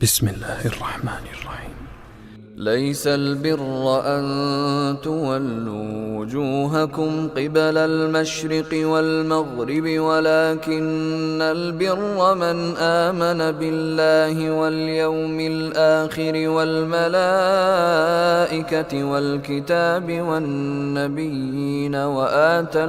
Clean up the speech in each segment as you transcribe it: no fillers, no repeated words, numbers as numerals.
بسم الله الرحمن الرحيم. ليس البر أن تولوا وجوهكم قبل المشرق والمغرب ولكن البر من آمن بالله واليوم الآخر والملائكة والكتاب والنبيين وآتى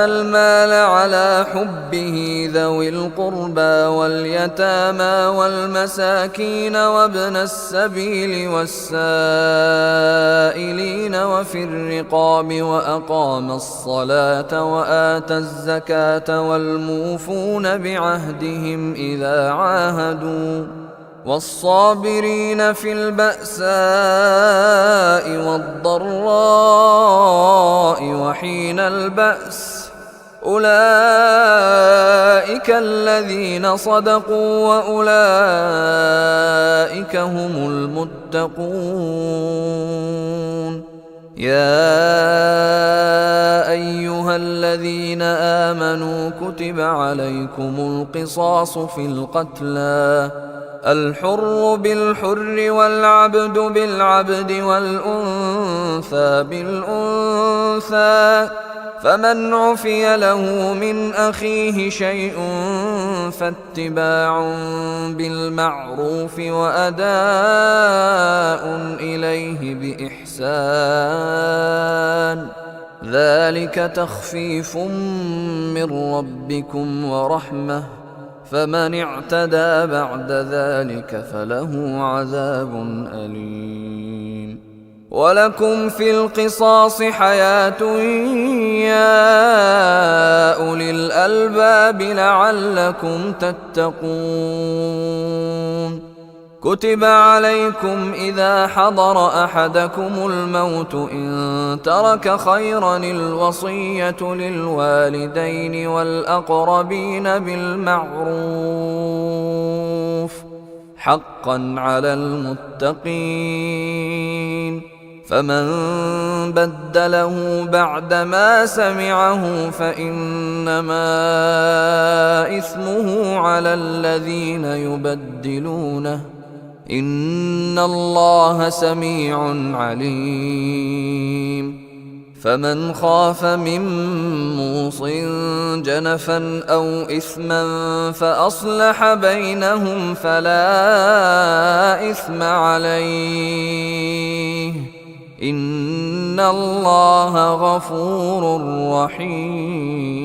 المال على حبه ذوي القربى واليتامى والمساكين وابن السبيل والسائلين وفي الرقاب وأقام الصلاة وآتى الزكاة والموفون بعهدهم إذا عاهدوا والصابرين في البأساء والضراء وحين البأس أولئك الذين صدقوا وأولئك هم المتقون. يا أيها الذين آمنوا كتب عليكم القصاص في القتلى الحر بالحر والعبد بالعبد والأنثى بالأنثى فمن عفي له من أخيه شيء فاتباع بالمعروف وأداء إليه بإحسان ذلك تخفيف من ربكم ورحمة فمن اعتدى بعد ذلك فله عذاب أليم. ولكم في القصاص حياة يا أولي الألباب لعلكم تتقون. كتب عليكم إذا حضر أحدكم الموت إن ترك خيرا الوصية للوالدين والأقربين بالمعروف حقا على المتقين. فمن بدله بعدما سمعه فإنما إثمه على الذين يبدلونه إن الله سميع عليم. فمن خاف من موص جنفا أو إثما فأصلح بينهم فلا إثم عليه إن الله غفور رحيم.